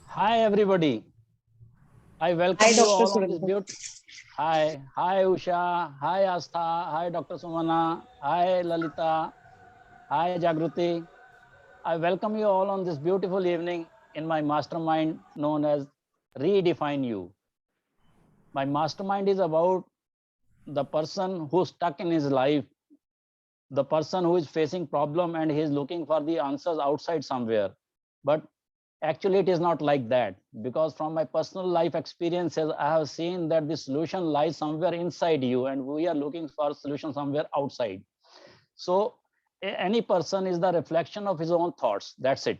Hi everybody. I welcome Hi, you Dr. all on this Surendra. beautiful. Hi Usha, hi Astha, hi Dr. Sumana, hi Lalita, hi Jagruti. I welcome you all on this beautiful evening in my mastermind known as Redefine You. My mastermind is about the person who's stuck in his life, the person who is facing problem and he is looking for the answers outside somewhere. But actually it is not like that, because from my personal life experiences I have seen that the solution lies somewhere inside you and we are looking for solution somewhere outside. So any person is the reflection of his own thoughts, that's it.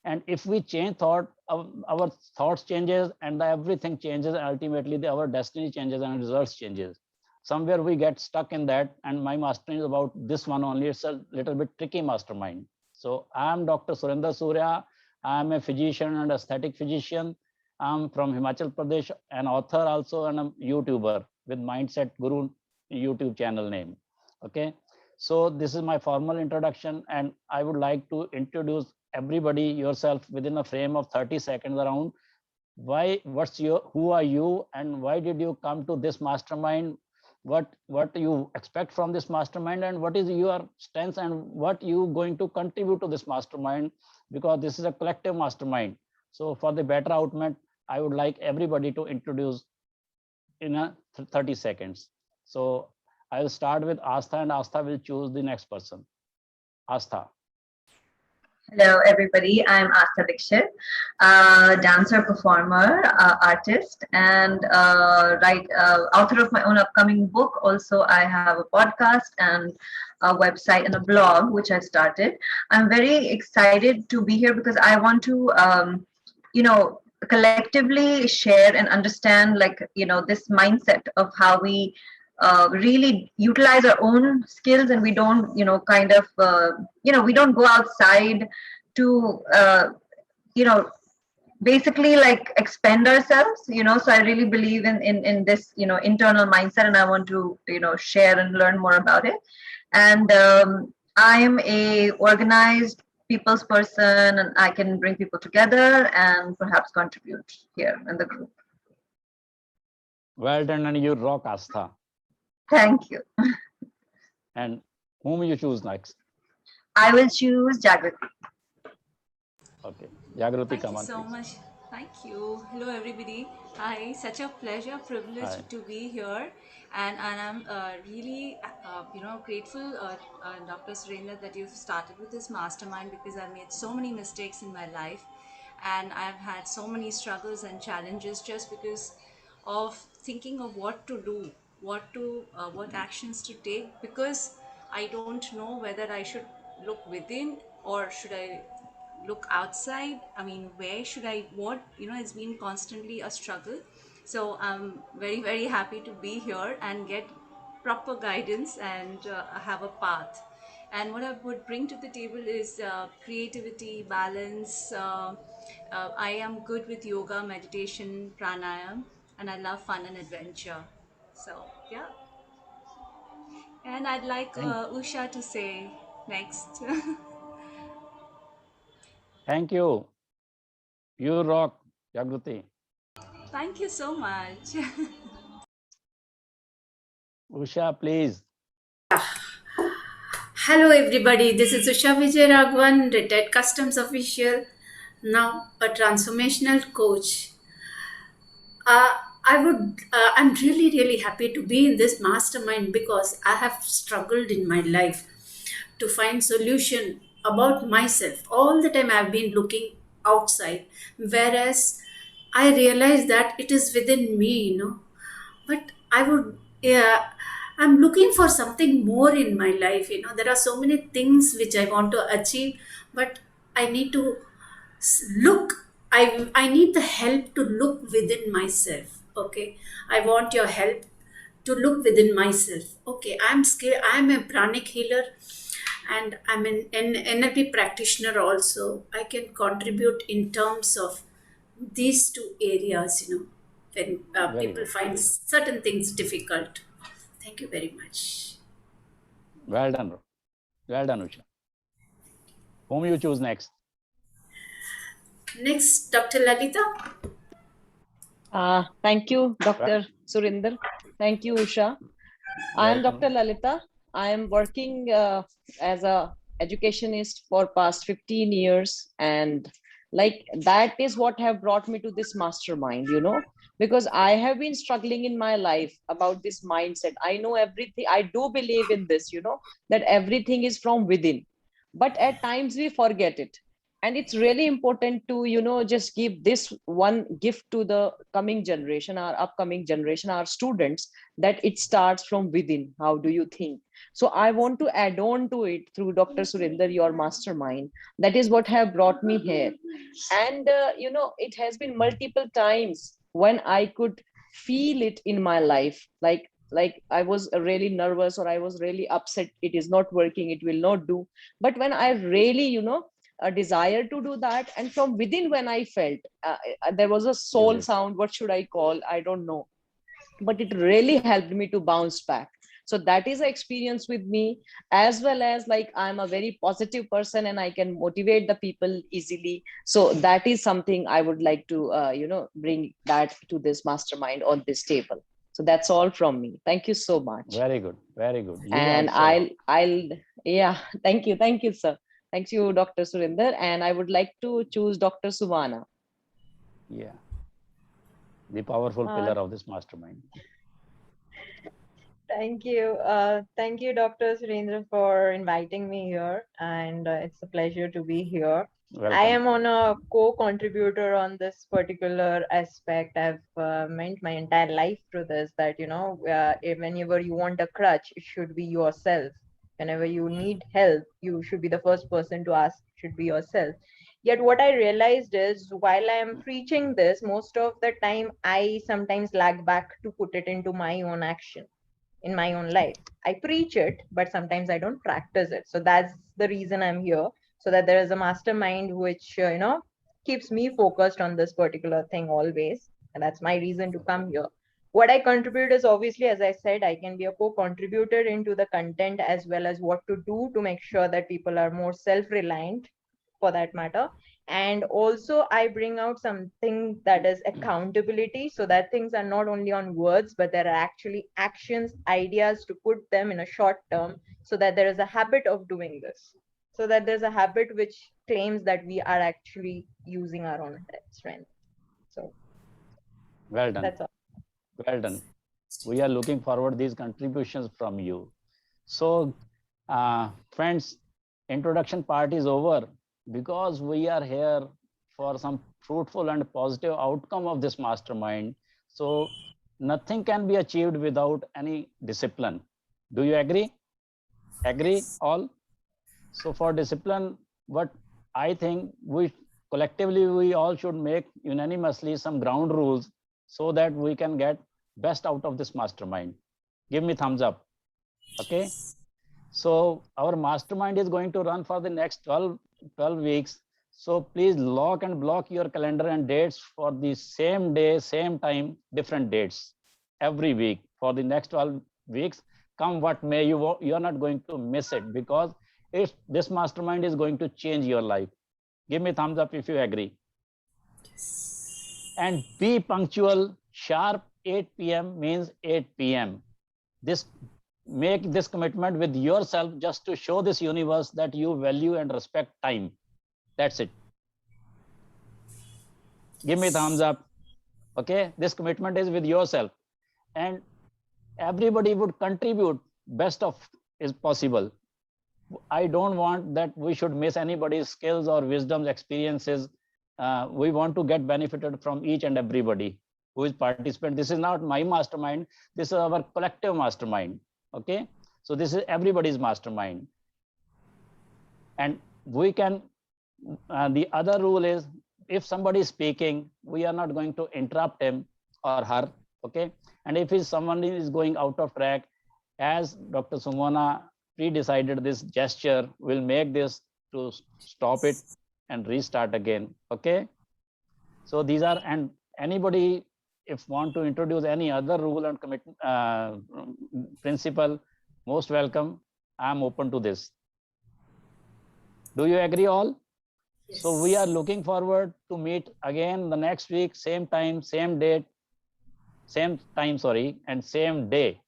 And if we change thought, our thoughts changes and everything changes, and ultimately our destiny changes and results changes. Somewhere we get stuck in that, and my mastermind is about this one only. It's a little bit tricky mastermind. So I am Dr. Surinder Surya. I am a physician and aesthetic physician. I'm from Himachal Pradesh, an author also, and a YouTuber with Mindset Guru YouTube channel name. Okay, so this is my formal introduction, and I would like to introduce everybody yourself within a frame of 30 seconds around. Who are you, and why did you come to this mastermind? What you expect from this mastermind, and what is your strengths, and what you going to contribute to this mastermind, because this is a collective mastermind. So for the better outcome, I would like everybody to introduce in a 30 seconds. So I will start with Astha, and Astha will choose the next person. Astha. Hello, everybody. I'm Astha Dikshit, dancer, performer, artist, and author of my own upcoming book. Also, I have a podcast and a website and a blog, which I started. I'm very excited to be here because I want to, collectively share and understand, this mindset of how we really utilize our own skills, and we don't we don't go outside to basically like expend ourselves. So I really believe in this internal mindset, and I want to share and learn more about it. And I am a organized people's person, and I can bring people together and perhaps contribute here in the group. Well done, and you rock, Astha. Thank you. And whom you choose next? I will choose Jagruti. Okay, Jagruti, Thank come you on, so please. much. Thank you. Hello, everybody. Hi, such a pleasure, privilege Hi. to be here, and I'm really, grateful, Dr. Surendra, that you've started with this mastermind, because I've made so many mistakes in my life, and I've had so many struggles and challenges just because of thinking of what to do, what actions to take, because I don't know whether I should look within or should I look outside. I mean, where should I, what, it's been constantly a struggle. So I'm very, very happy to be here and get proper guidance and have a path. And what I would bring to the table is creativity, balance. I am good with yoga, meditation, pranayam, and I love fun and adventure. So, yeah. And I'd like Thank, Usha to say next. thank you. You rock, Jagruti. Thank you so much. Usha, please. Hello, everybody. This is Usha Vijay Raghavan, retired customs official, now a transformational coach. Uh, I'm really, really happy to be in this mastermind because I have struggled in my life to find solution about myself. All the time I've been looking outside, whereas I realize that it is within me. But yeah, I'm looking for something more in my life. There are so many things which I want to achieve, but I need to look. I need the help to look within myself. Okay, I want your help to look within myself. Okay, I'm scared. I'm a pranic healer, and I'm an NLP practitioner also. I can contribute in terms of these two areas, when Very people good. find certain things difficult. Thank you very much. Well done. Well done, Usha. Whom you choose next? Next, Dr. Lalita. Thank you, Dr. Surinder. Thank you, Usha. I am Welcome. Dr. Lalita. I am working as a educationist for past 15 years, and like that is what have brought me to this mastermind, because I have been struggling in my life about this mindset. I know everything. I do believe in this, that everything is from within, but at times we forget it. And it's really important to just give this one gift to the coming generation, our upcoming generation, our students, that it starts from within. How do you think? So I want to add on to it through Dr. Surinder, your mastermind. That is what have brought me here. And it has been multiple times when I could feel it in my life, like I was really nervous, or I was really upset, it is not working, it will not do. But when I really a desire to do that, and from within, when I felt there was a You soul did. sound, what should I call, I don't know, but it really helped me to bounce back. So that is an experience with me, as well as like I'm a very positive person and I can motivate the people easily. So that is something I would like to bring that to this mastermind on this table. So that's all from me. Thank you so much. Very good. Very good. You And also. I'll yeah, thank you, sir. Thank you, Dr. Surinder. And I would like to choose Dr. Suvana. Yeah. The powerful Uh, pillar of this mastermind. Thank you. Thank you, Dr. Surendra, for inviting me here. And it's a pleasure to be here. Welcome. I am on a co-contributor on this particular aspect. I've meant my entire life through this, that, whenever you want a crutch, it should be yourself. Whenever you need help, you should be the first person to ask, should be yourself. Yet what I realized is, while I am preaching this, most of the time, I sometimes lag back to put it into my own action in my own life. I preach it, but sometimes I don't practice it. So that's the reason I'm here, so that there is a mastermind which, keeps me focused on this particular thing always. And that's my reason to come here. What I contribute is, obviously, as I said, I can be a co-contributor into the content, as well as what to do to make sure that people are more self-reliant, for that matter. And also I bring out something that is accountability, so that things are not only on words, but there are actually actions, ideas to put them in a short term, so that there is a habit of doing this, so that there's a habit which claims that we are actually using our own strength. So Well done. that's all. Well done. We are looking forward these contributions from you. So, friends, introduction part is over, because we are here for some fruitful and positive outcome of this mastermind. So nothing can be achieved without any discipline. Do you agree? Agree all? So for discipline, what I think we collectively, we all should make unanimously some ground rules, so that we can get best out of this mastermind. Give me thumbs up. Okay. So our mastermind is going to run for the next 12 weeks. So please lock and block your calendar and dates for the same day, same time, different dates every week for the next 12 weeks. Come what may, you are not going to miss it, because this mastermind is going to change your life. Give me thumbs up if you agree. And be punctual. Sharp 8 p.m. means 8 p.m. Make this commitment with yourself, just to show this universe that you value and respect time. That's it. Give me thumbs up. Okay, this commitment is with yourself, and everybody would contribute best of is possible. I don't want that we should miss anybody's skills or wisdoms, experiences. We want to get benefited from each and everybody who is participant. This is not my mastermind. This is our collective mastermind. Okay, so this is everybody's mastermind. And we can, the other rule is, if somebody is speaking, we are not going to interrupt him or her. Okay, and if someone is going out of track, as Dr. Sumana pre-decided, this gesture will make this to stop it and restart again. Okay, so these are, and anybody if want to introduce any other rule and principle, most welcome. I'm open to this. Do you agree all? So we are Yes. looking forward to meet again the next week, same time, same date, same time, sorry, and same day.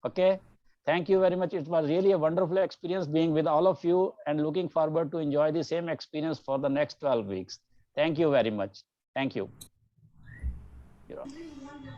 Okay. Thank you very much. It was really a wonderful experience being with all of you and looking forward to enjoy the same experience for the next 12 weeks. Thank you very much. Thank you. You're welcome.